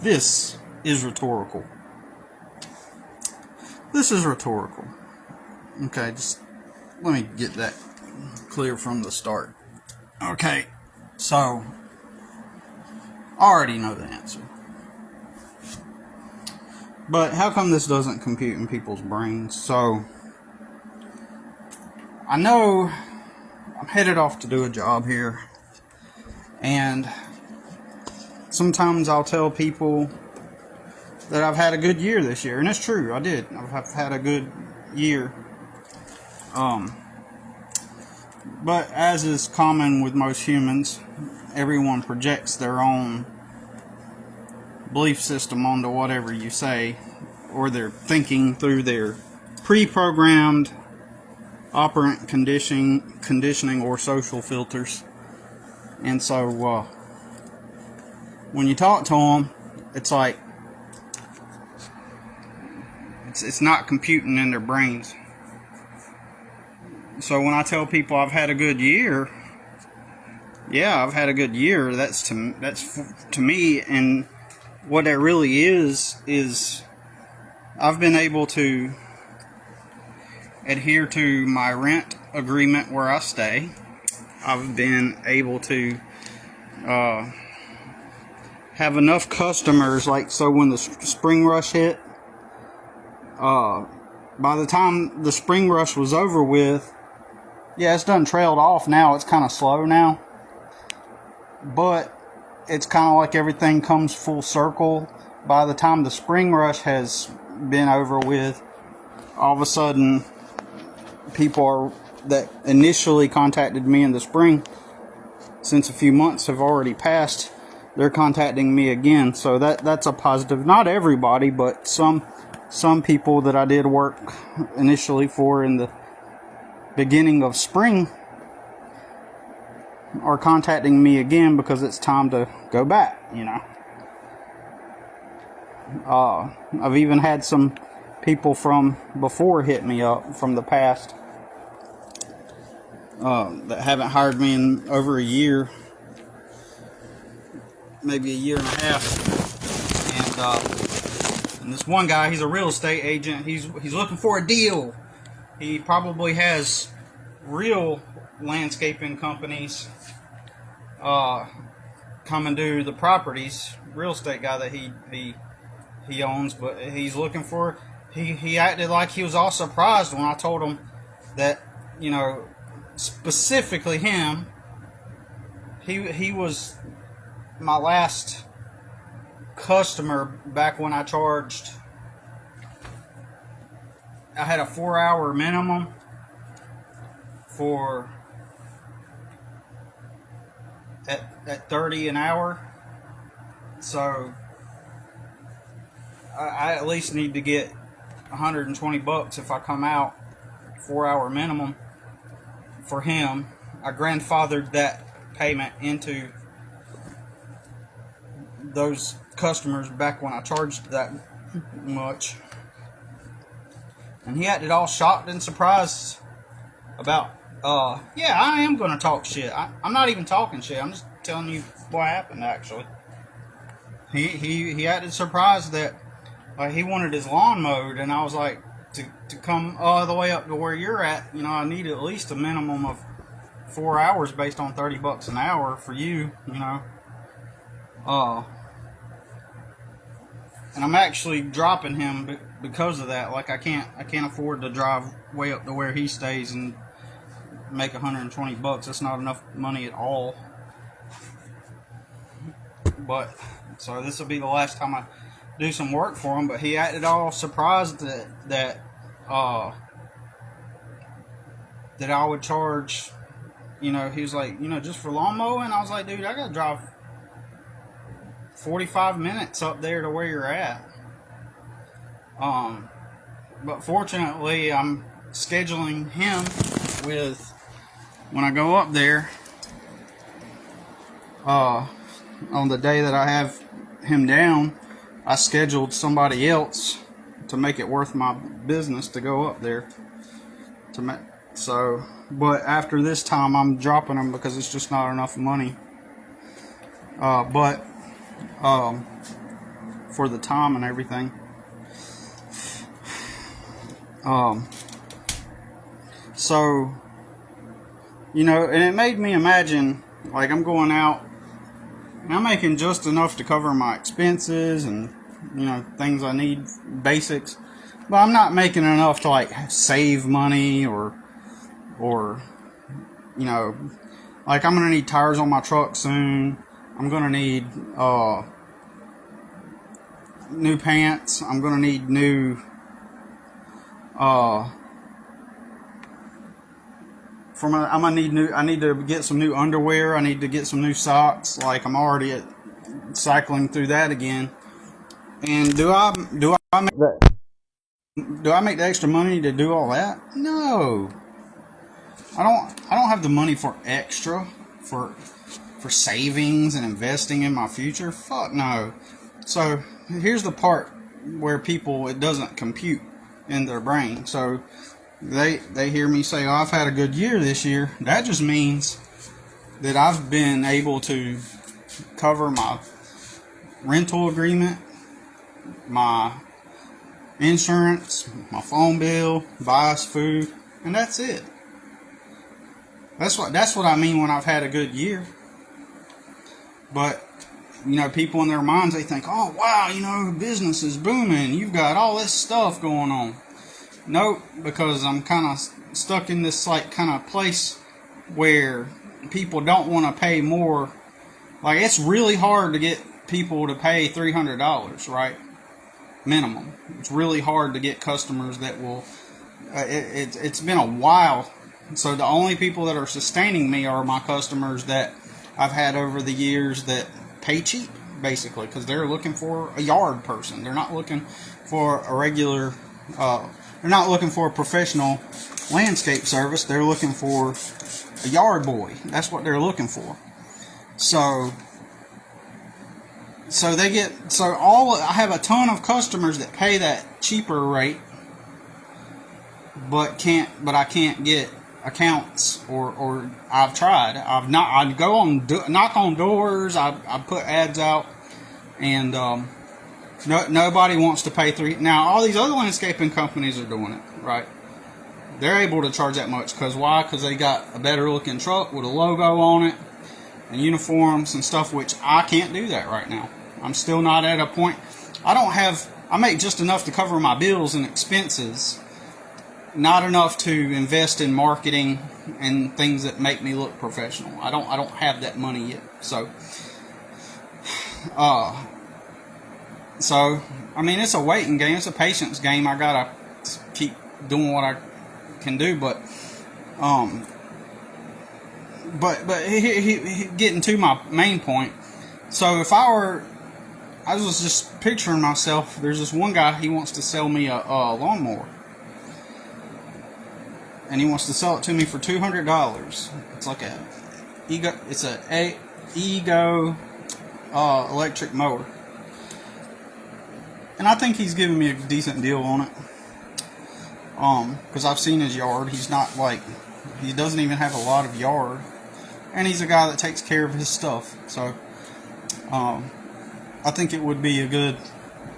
This is rhetorical. This is rhetorical. Okay, just let me get that clear from the start. Okay, so I already know the answer. But how come this doesn't compute in people's brains? So, I know I'm headed off to do a job here, and sometimes I'll tell people that I've had a good year this year, and it's true, I did. I've had a good year. But as is common with most humans, everyone projects their own belief system onto whatever you say, or their thinking through their pre-programmed operant conditioning or social filters. And so when you talk to them, it's like it's not computing in their brains. So when I tell people I've had a good year, yeah, I've had a good year. That's to me, and what that really is I've been able to adhere to my rent agreement where I stay. I've been able to have enough customers, like, so when the spring rush hit, by the time the spring rush was over with, yeah, it's done trailed off now. It's kind of slow now, but it's kind of like everything comes full circle. By the time the spring rush has been over with, all of a sudden, people that initially contacted me in the spring, since a few months have already passed, they're contacting me again. So that's a positive. Not everybody, but some people that I did work initially for in the beginning of spring are contacting me again because it's time to go back, you know. I've even had some people from before hit me up from the past that haven't hired me in over a year, maybe a year and a half. And this one guy, he's a real estate agent. He's looking for a deal. He probably has real landscaping companies come and do the properties. Real estate guy that he owns, but he's looking for. He acted like he was all surprised when I told him that, you know, specifically him. He was my last customer back when I charged. I had a 4-hour minimum for at $30 an hour. So I at least need to get $120 if I come out. 4-hour minimum for him. I grandfathered that payment into those customers back when I charged that much. And he acted all shocked and surprised about, yeah, I am going to talk shit. I'm not even talking shit. I'm just telling you what happened, actually. He acted surprised that he wanted his lawn mowed, and I was like, to come all the way up to where you're at, you know, I need at least a minimum of 4 hours based on $30 an hour for you, you know. And I'm actually dropping him because of that. Like, I can't afford to drive way up to where he stays and make $120. That's not enough money at all. But so this will be the last time I do some work for him. But he acted all surprised that I would charge. You know, he was like, you know, just for lawn mowing. I was like, dude, I gotta drive 45 minutes up there to where you're at. But fortunately, I'm scheduling him with, when I go up there, on the day that I have him down, I scheduled somebody else to make it worth my business to go up there. So, but after this time, I'm dropping him because it's just not enough money. for the time and everything. So, you know, and it made me imagine, like, I'm going out and I'm making just enough to cover my expenses and, you know, things I need, basics, but I'm not making enough to, like, save money or, you know, like, I'm going to need tires on my truck soon. I'm going to need, new pants. I'm going to need new, I need to get some new underwear. I need to get some new socks. Like, I'm already cycling through that again. And do I make the extra money to do all that? No. I don't have the money for extra for savings and investing in my future. Fuck no. So, here's the part where it doesn't compute in their brain. So, they hear me say, oh, I've had a good year this year. That just means that I've been able to cover my rental agreement, my insurance, my phone bill, buy us food, and that's it. That's what I mean when I've had a good year. But, you know, people in their minds, they think, oh, wow, you know, business is booming. You've got all this stuff going on. Nope, because I'm kind of stuck in this, like, kind of place where people don't want to pay more. Like, it's really hard to get people to pay $300, right? Minimum. It's really hard to get customers that will, it's been a while. So the only people that are sustaining me are my customers that I've had over the years that pay cheap, basically, because they're looking for a yard person. They're not looking for a regular, they're not looking for a professional landscape service. They're looking for a yard boy. That's what they're looking for. So I have a ton of customers that pay that cheaper rate, but I can't get accounts, or I've tried. I go on, knock on doors. I put ads out, and nobody wants to pay $3. Now all these other landscaping companies are doing it, right? They're able to charge that much because why? Because they got a better looking truck with a logo on it and uniforms and stuff, which I can't do that right now. I'm still not at a point. I make just enough to cover my bills and expenses. Not enough to invest in marketing and things that make me look professional. I don't have that money yet. So I mean, it's a waiting game. It's a patience game. I gotta keep doing what I can do. But getting to my main point. So if I was just picturing myself. There's this one guy. He wants to sell me a lawnmower. And he wants to sell it to me for $200. It's like it's a Ego electric mower, and I think he's giving me a decent deal on it. Because I've seen his yard. He doesn't even have a lot of yard, and he's a guy that takes care of his stuff. So, I think it would be a good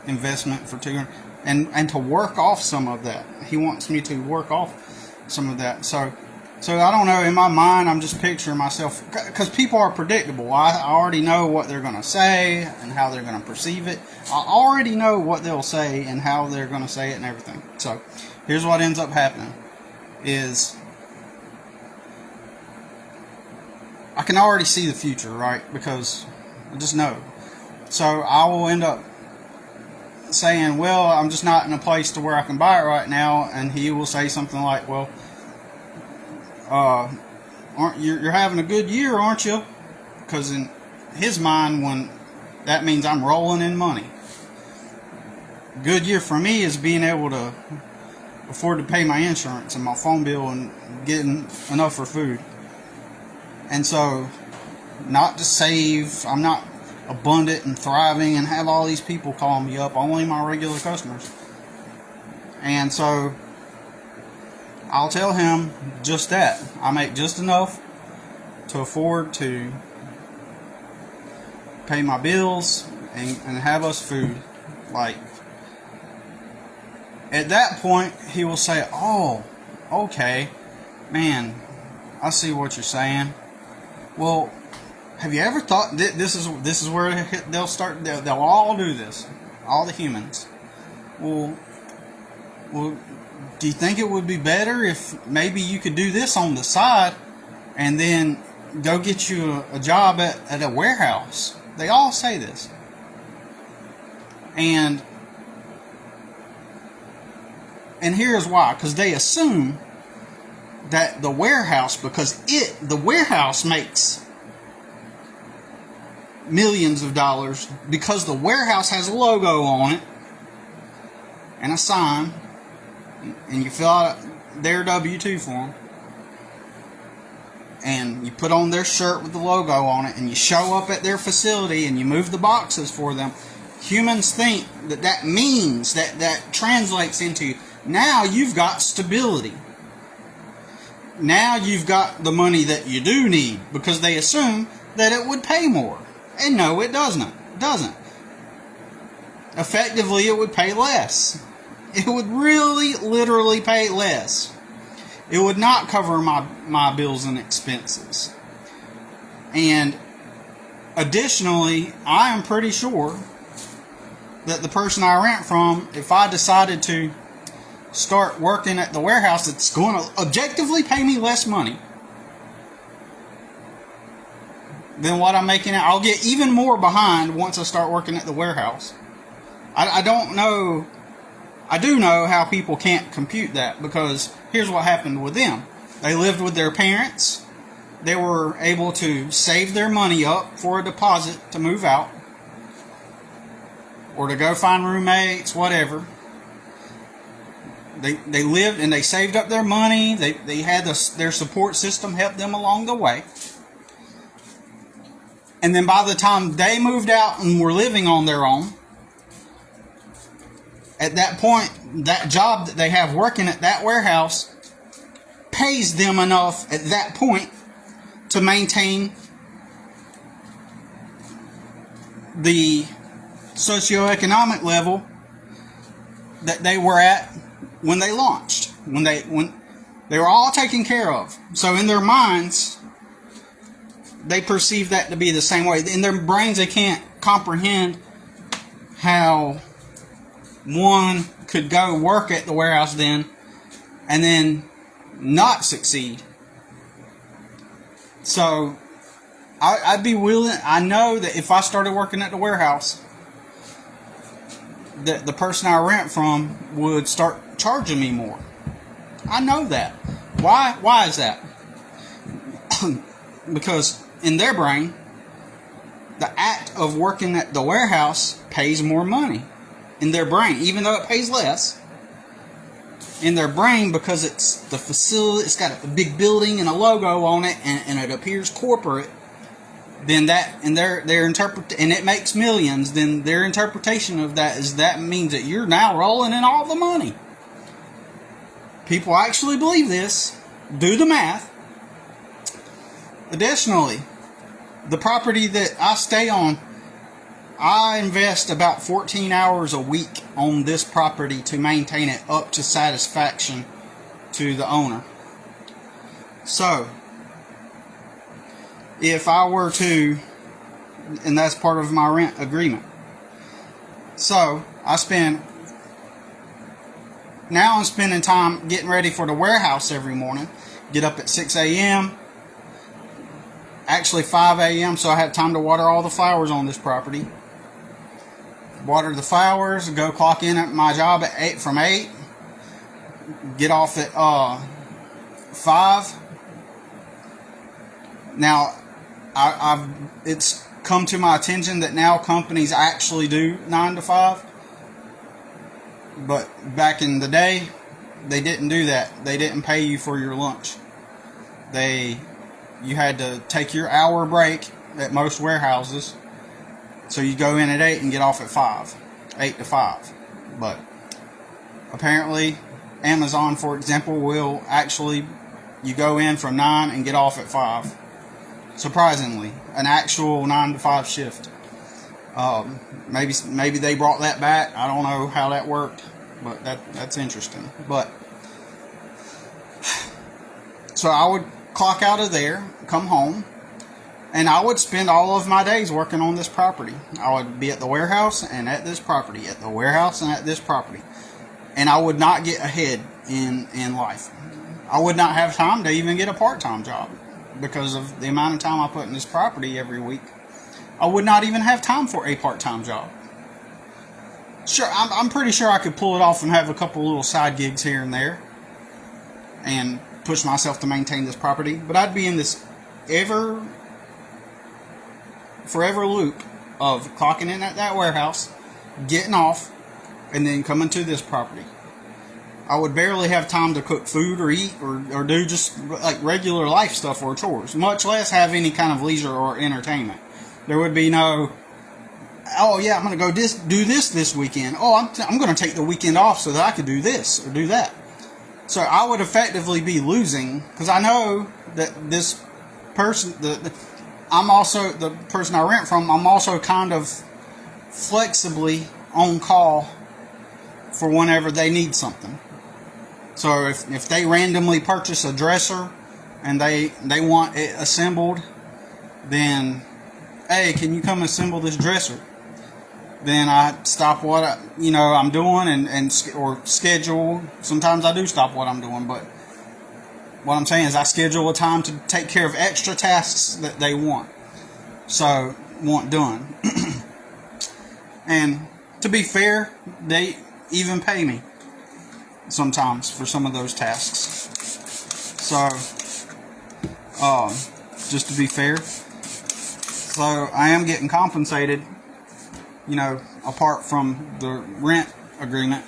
investment for $200, and to work off some of that. He wants me to work off some of that. So I don't know. In my mind, I'm just picturing myself, because people are predictable. I already know what they're going to say and how they're going to perceive it. I already know what they'll say and how they're going to say it and everything. So here's what ends up happening is I can already see the future, right? Because I just know. So I will end up saying, well, I'm just not in a place to where I can buy it right now, and he will say something like, well, you're having a good year, aren't you? Because in his mind, when that means I'm rolling in money. Good year for me is being able to afford to pay my insurance and my phone bill and getting enough for food. And so, not to save, I'm not abundant and thriving and have all these people calling me up, only my regular customers. And so I'll tell him just that. I make just enough to afford to pay my bills and have us food. Like, at that point, he will say, oh, okay, man, I see what you're saying. Well, have you ever thought this is where they'll start? They'll all do this, all the humans. Well, do you think it would be better if maybe you could do this on the side, and then go get you a job at a warehouse? They all say this, and here's why: because they assume that the warehouse, the warehouse makes millions of dollars because the warehouse has a logo on it and a sign, and you fill out their W-2 form, and you put on their shirt with the logo on it, and you show up at their facility and you move the boxes for them. Humans think that means that translates into, now you've got stability. Now you've got the money that you do need, because they assume that it would pay more. And no, it doesn't. It doesn't. Effectively, it would pay less. It would really, literally pay less. It would not cover my bills and expenses. And additionally, I am pretty sure that the person I rent from, if I decided to start working at the warehouse, it's going to objectively pay me less money than what I'm making out. I'll get even more behind once I start working at the warehouse. I don't know. I do know how people can't compute that, because here's what happened with them. They lived with their parents. They were able to save their money up for a deposit to move out, or to go find roommates, whatever. They lived and they saved up their money. They had their support system help them along the way. And then by the time they moved out and were living on their own, at that point, that job that they have working at that warehouse pays them enough at that point to maintain the socioeconomic level that they were at when they launched, when they were all taken care of. So in their minds, they perceive that to be the same way. In their brains, they can't comprehend how one could go work at the warehouse then and then not succeed. So I'd be willing. I know that if I started working at the warehouse, that the person I rent from would start charging me more. I know that. Why? Why is that? Because in their brain, the act of working at the warehouse pays more money. In their brain, even though it pays less, in their brain, because it's the facility, it's got a big building and a logo on it, and it appears corporate, then that, and their interpret, and it makes millions, then their interpretation of that is that means that you're now rolling in all the money. People actually believe this. Do the math. Additionally, the property that I stay on, I invest about 14 hours a week on this property to maintain it up to satisfaction to the owner. So, if I were to, and that's part of my rent agreement. So, I'm spending time getting ready for the warehouse every morning. Get up at 6 a.m., actually 5 a.m., so I have time to water all the flowers on this property. Water the flowers, go clock in at my job at 8, from 8, get off at 5. Now, it's come to my attention that now companies actually do 9 to 5. But back in the day, they didn't do that. They didn't pay you for your lunch. You had to take your hour break at most warehouses. So you go in at 8 and get off at 5. 8 to 5. But apparently, Amazon, for example, will actually, you go in from 9 and get off at 5. Surprisingly, an actual 9 to 5 shift. Maybe they brought that back. I don't know how that worked, but that's interesting. But so I would clock out of there, come home, and I would spend all of my days working on this property. I would be at the warehouse and at this property, at the warehouse and at this property. And I would not get ahead in life. I would not have time to even get a part-time job because of the amount of time I put in this property every week. I would not even have time for a part-time job. Sure, I'm pretty sure I could pull it off and have a couple little side gigs here and there and push myself to maintain this property, but I'd be in this forever loop of clocking in at that warehouse, getting off, and then coming to this property. I would barely have time to cook food or eat or do just like regular life stuff or chores, much less have any kind of leisure or entertainment. There would be no, oh yeah, I'm going to go do this weekend. Oh, I'm going to take the weekend off so that I could do this or do that. So I would effectively be losing, because I know that this person, I'm also the person I rent from. I'm also kind of flexibly on call for whenever they need something. So if they randomly purchase a dresser and they want it assembled, then, hey, can you come assemble this dresser? Then I stop what I'm doing or schedule. Sometimes I do stop what I'm doing, but what I'm saying is I schedule a time to take care of extra tasks that they want done. And to be fair, they even pay me sometimes for some of those tasks. So, just to be fair, so I am getting compensated, apart from the rent agreement.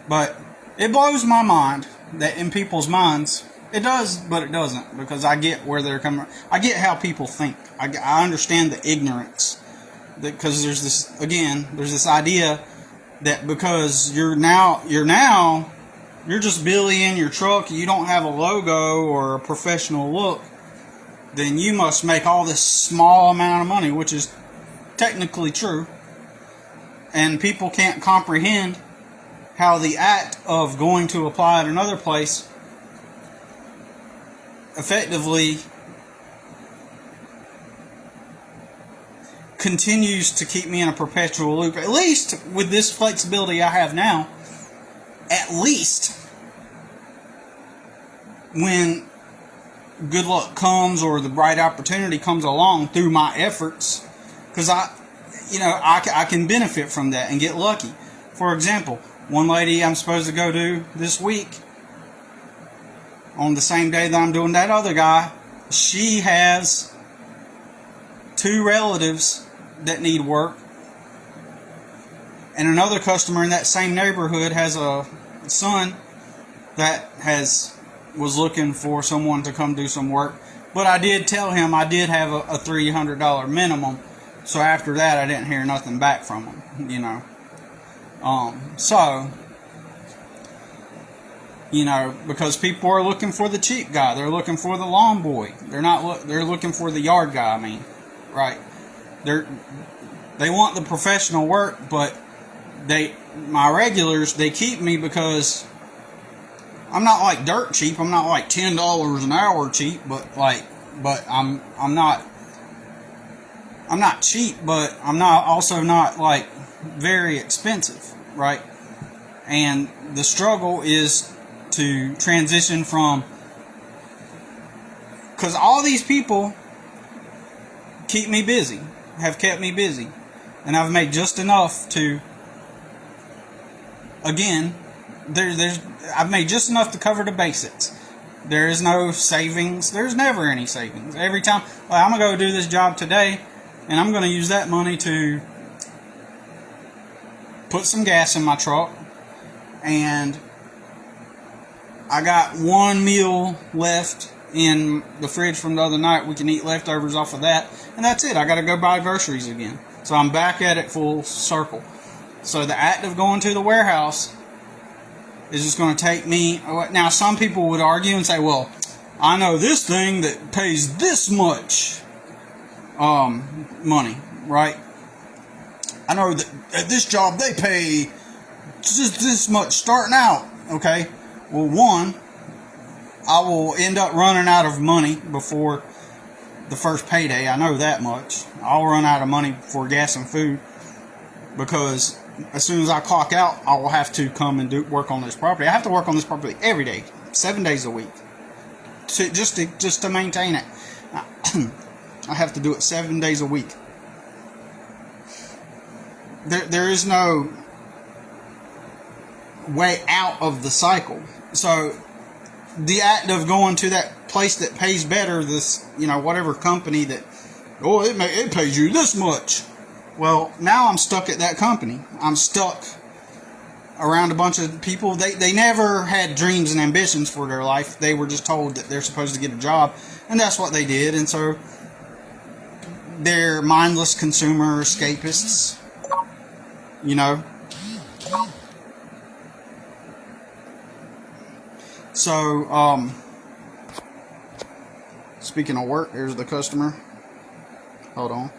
But it blows my mind that in people's minds, it does, but it doesn't, because I get where they're coming. I get how people think. I understand the ignorance, because there's this idea that because you're just Billy in your truck, you don't have a logo or a professional look, then you must make all this small amount of money, which is technically true. And people can't comprehend how the act of going to apply at another place effectively continues to keep me in a perpetual loop. At least with this flexibility I have now, at least when good luck comes or the right opportunity comes along through my efforts, because I can benefit from that and get lucky. For example, one lady I'm supposed to go to this week, on the same day that I'm doing that other guy, she has 2 relatives that need work, and another customer in that same neighborhood has a son that was looking for someone to come do some work. But I did tell him I did have a $300 minimum, so after that I didn't hear nothing back from him, because people are looking for the cheap guy. They're looking for the lawn boy. They're looking for the yard guy, right? They want the professional work, but my regulars, they keep me because I'm not like dirt cheap. I'm not like $10 an hour cheap, but I'm not cheap, but I'm also not like very expensive, right? And the struggle is to transition from, because all these people keep me busy, have kept me busy, and I've made just enough to, again, I've made just enough to cover the basics. There is no savings. There's never any savings. Every time, I'm going to go do this job today, and I'm going to use that money to put some gas in my truck, and I got one meal left in the fridge from the other night. We can eat leftovers off of that, and that's it. I got to go buy groceries again. So I'm back at it full circle. So the act of going to the warehouse is just going to take me. Now, some people would argue and say, well, I know this thing that pays this much money, right? I know that at this job they pay just this much starting out. Okay, well, one, I will end up running out of money before the first payday. I know that much. I'll run out of money for gas and food, because as soon as I clock out, I will have to come and work on this property. I have to work on this property every day, 7 days a week, just to maintain it. I have to do it 7 days a week. There is no way out of the cycle. So the act of going to that place that pays better, this, whatever company that, it pays you this much. Well, now I'm stuck at that company. I'm stuck around a bunch of people. They never had dreams and ambitions for their life. They were just told that they're supposed to get a job, and that's what they did. And so they're mindless consumer escapists, So, speaking of work, here's the customer. Hold on.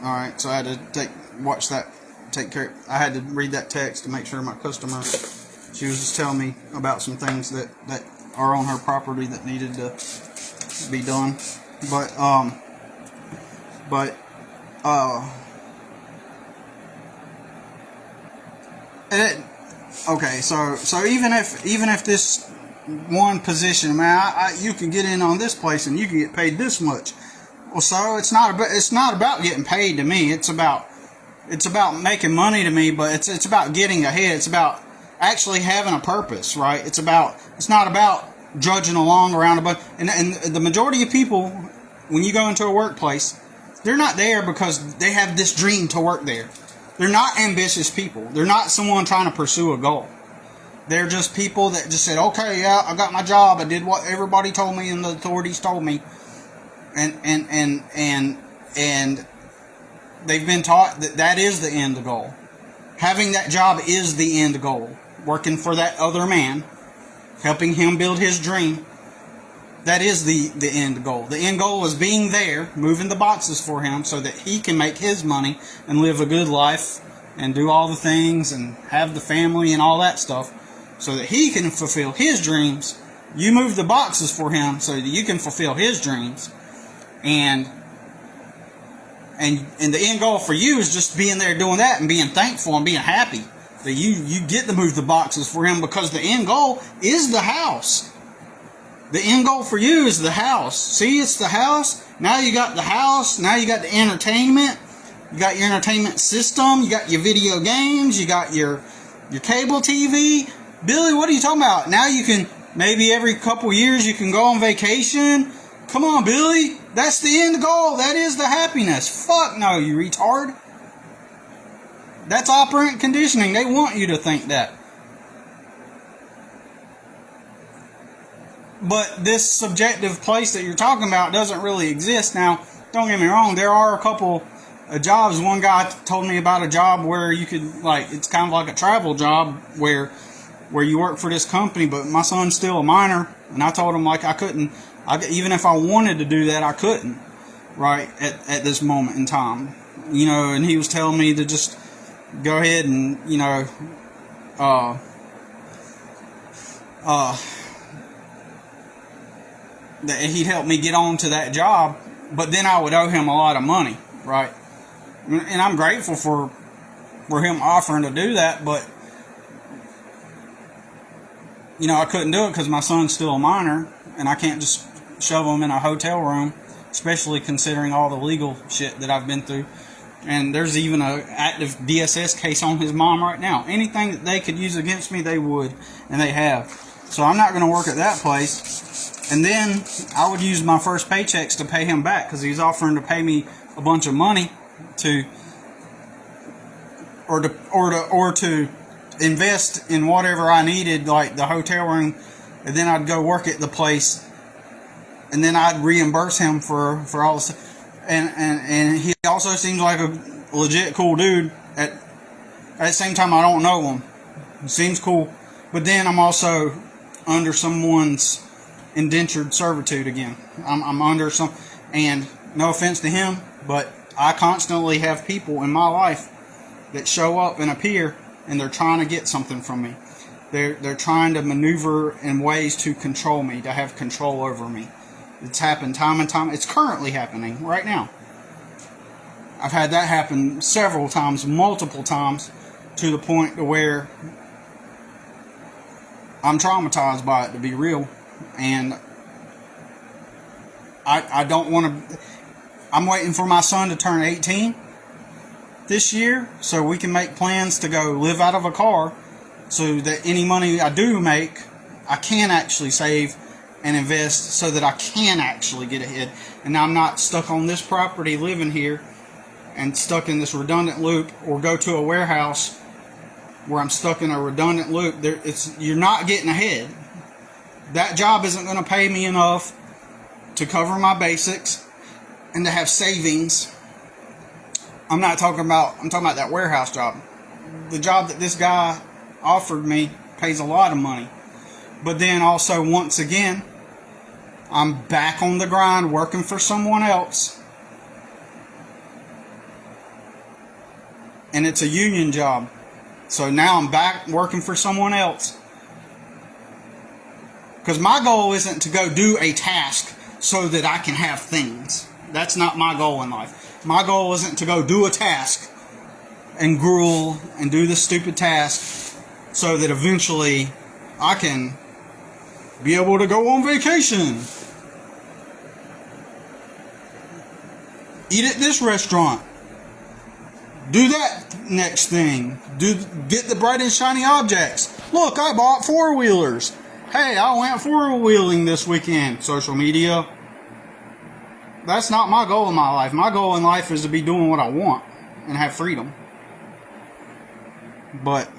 Alright, so I had to I had to read that text to make sure my customer, she was just telling me about some things that are on her property that needed to be done. Okay, so even if this one position, man, you can get in on this place and you can get paid this much. Well, so it's not about getting paid to me. It's about making money to me, but it's about getting ahead. It's about actually having a purpose, right? It's not about drudging along around a bunch. And the majority of people, when you go into a workplace, they're not there because they have this dream to work there. They're not ambitious people. They're not someone trying to pursue a goal. They're just people that just said, okay, yeah, I got my job. I did what everybody told me and the authorities told me. And they've been taught that is the end goal. Having that job is the end goal. Working for that other man, helping him build his dream, that is the end goal. The end goal is being there, moving the boxes for him so that he can make his money and live a good life and do all the things and have the family and all that stuff so that he can fulfill his dreams. You move the boxes for him so that you can fulfill his dreams. And the end goal for you is just being there doing that and being thankful and being happy that you get to move the boxes for him, because the end goal is the house. The end goal for you is the house. See, it's the house. Now you got the house. Now you got the entertainment. You got your entertainment system. You got your video games. You got your cable TV. Billy, what are you talking about? Now you can, maybe every couple years you can go on vacation. Come on, Billy. That's the end goal. That is the happiness. Fuck no, you retard. That's operant conditioning. They want you to think that. But this subjective place that you're talking about doesn't really exist. Now, don't get me wrong. There are a couple of jobs. One guy told me about a job where you could, it's kind of like a travel job where you work for this company, but my son's still a minor. And I told him, I couldn't. Even if I wanted to do that, I couldn't, right, at this moment in time. And he was telling me to just go ahead and, that he'd help me get on to that job, but then I would owe him a lot of money, right? And I'm grateful for him offering to do that, but, I couldn't do it because my son's still a minor, and I can't just shove him in a hotel room, especially considering all the legal shit that I've been through. And there's even an active DSS case on his mom right now. Anything that they could use against me, they would, and they have. So I'm not going to work at that place. And then I would use my first paychecks to pay him back, because he's offering to pay me a bunch of money to invest in whatever I needed, like the hotel room, and then I'd go work at the place, and then I'd reimburse him for all the stuff. And he also seems like a legit cool dude. At the same time, I don't know him. He seems cool, but then I'm also under someone's indentured servitude again. I'm under some, and no offense to him, but I constantly have people in my life that show up and appear, and they're trying to get something from me. They're trying to maneuver in ways to control me, to have control over me. It's happened time and time. It's currently happening right now. I've had that happen several times, multiple times, to the point to where I'm traumatized by it, to be real. And I don't want to... I'm waiting for my son to turn 18 this year so we can make plans to go live out of a car, so that any money I do make, I can actually save and invest so that I can actually get ahead. And I'm not stuck on this property living here and stuck in this redundant loop, or go to a warehouse where I'm stuck in a redundant loop. You're not getting ahead. That job isn't going to pay me enough to cover my basics and to have savings. I'm talking about that warehouse job. The job that this guy offered me pays a lot of money. But then also, once again, I'm back on the grind working for someone else. And it's a union job. So now I'm back working for someone else. Because my goal isn't to go do a task so that I can have things. That's not my goal in life. My goal isn't to go do a task and gruel and do this stupid task so that eventually I can be able to go on vacation. Eat at this restaurant. Do that next thing. Get the bright and shiny objects. Look, I bought 4-wheelers. Hey, I went 4-wheeling this weekend. Social media. That's not my goal in my life. My goal in life is to be doing what I want and have freedom. But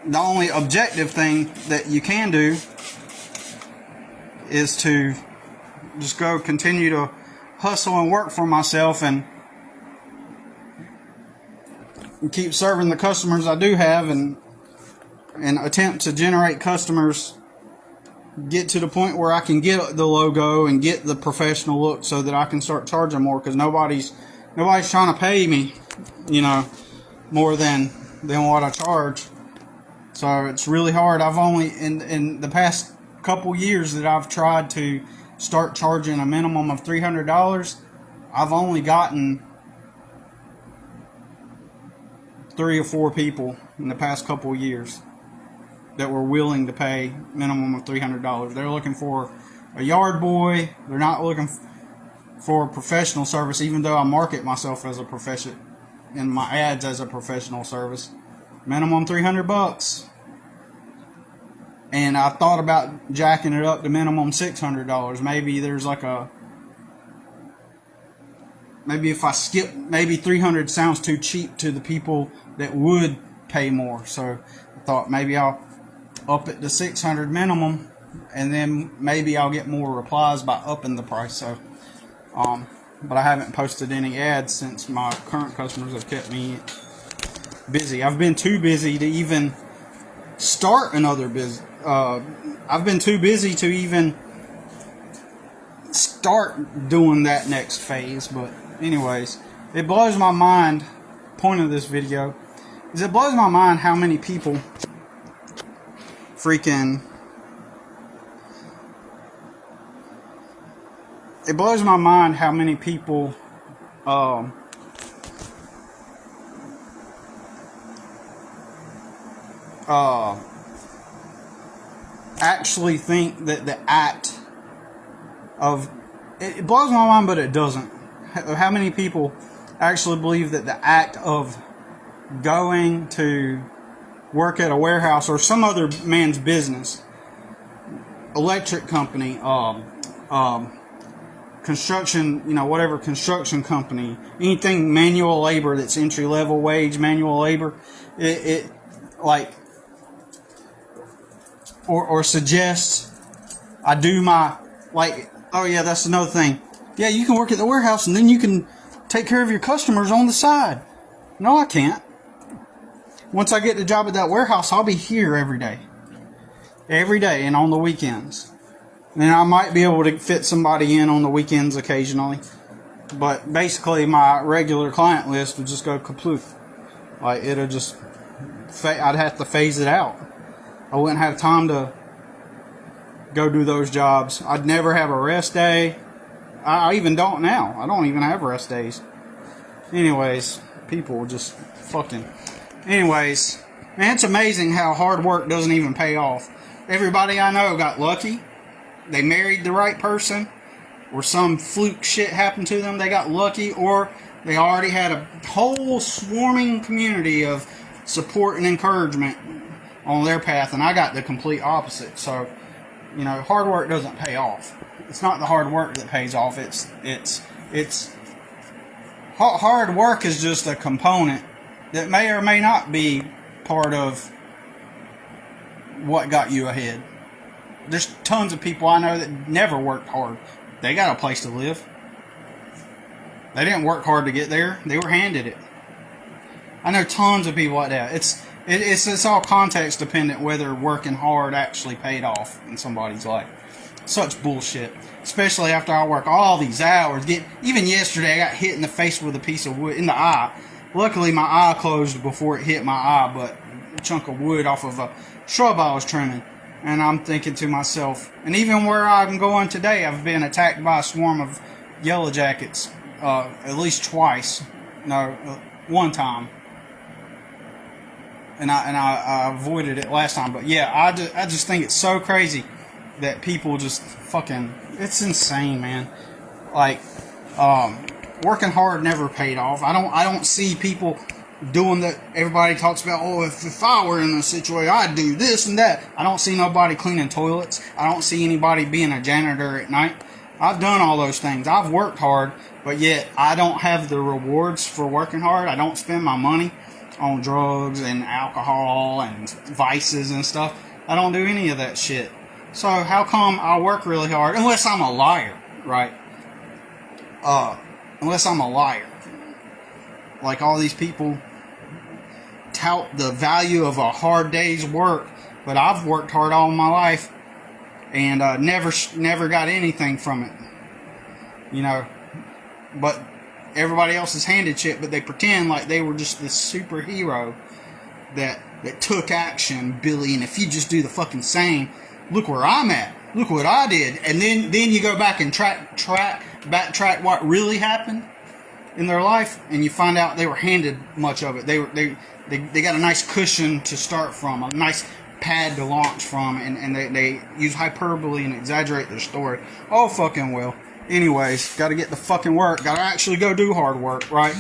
the only objective thing that you can do is to just go continue to hustle and work for myself and keep serving the customers I do have, and attempt to generate customers, get to the point where I can get the logo and get the professional look so that I can start charging more, because nobody's trying to pay me, more than what I charge. So it's really hard. I've only, in the past couple years that I've tried to start charging a minimum of $300, I've only gotten 3 or 4 people in the past couple years that were willing to pay minimum of $300. They're looking for a yard boy. They're not looking for professional service, even though I market myself as a profession in my ads as a professional service. Minimum $300. And I thought about jacking it up to minimum $600. Maybe there's maybe if I skip, maybe $300 sounds too cheap to the people that would pay more. So I thought maybe I'll up it to $600 minimum, and then maybe I'll get more replies by upping the price. So, but I haven't posted any ads since my current customers have kept me busy. I've been too busy to even start another business. I've been too busy to even start doing that next phase. But anyways, it blows my mind. Point of this video is it blows my mind how many people it blows my mind how many people actually think that the act of it blows my mind, but it doesn't. How many people actually believe that the act of going to work at a warehouse or some other man's business, electric company, construction, whatever construction company, anything manual labor that's entry level wage manual labor, or suggests I do my, oh yeah, that's another thing. Yeah, you can work at the warehouse and then you can take care of your customers on the side. No, I can't. once I get the job at that warehouse, I'll be here every day. Every day and on the weekends. And I might be able to fit somebody in on the weekends occasionally. But basically, my regular client list would just go kaput. Like, it'll just... I'd have to phase it out. I wouldn't have time to go do those jobs. I'd never have a rest day. I even don't now. I don't even have rest days. Anyways, people just fucking... Anyways, man, it's amazing how hard work doesn't even pay off. Everybody I know got lucky. They married the right person. Or some fluke shit happened to them. They got lucky. Or they already had a whole swarming community of support and encouragement on their path. And I got the complete opposite. So, you know, hard work doesn't pay off. It's not the hard work that pays off. It's hard work is just a component that may or may not be part of what got you ahead. There's tons of people I know that never worked hard. They got a place to live. They didn't work hard to get there. They were handed it. I know tons of people like that. It's all context dependent whether working hard actually paid off in somebody's life. Such bullshit. Especially after I work all these hours. Even yesterday I got hit in the face with a piece of wood in the eye. Luckily my eye closed before it hit my eye, but a chunk of wood off of a shrub I was trimming. And I'm thinking to myself, and even where I'm going today, I've been attacked by a swarm of yellow jackets at least twice. No, one time. And I avoided it last time. But yeah, I just think it's so crazy that people just fucking... It's insane, man. Like, working hard never paid off. I don't see people doing that. Everybody talks about, oh, if I were in a situation, I'd do this and that. I don't see nobody cleaning toilets. I don't see anybody being a janitor at night. I've done all those things. I've worked hard, but yet I don't have the rewards for working hard. I don't spend my money on drugs and alcohol and vices and stuff. I don't do any of that shit. So how come I work really hard? Unless I'm a liar, right? Unless I'm a liar. Like all these people tout the value of a hard day's work, but I've worked hard all my life and never got anything from it. You know, but everybody else is handed shit, but they pretend like they were just this superhero that took action, Billy, and if you just do the fucking same, look where I'm at. Look what I did. And then you go back and backtrack what really happened in their life, and you find out they were handed much of it. They got a nice cushion to start from, a nice pad to launch from, and they use hyperbole and exaggerate their story. Oh, fucking well. Anyways, gotta get the fucking work. Gotta actually go do hard work, right?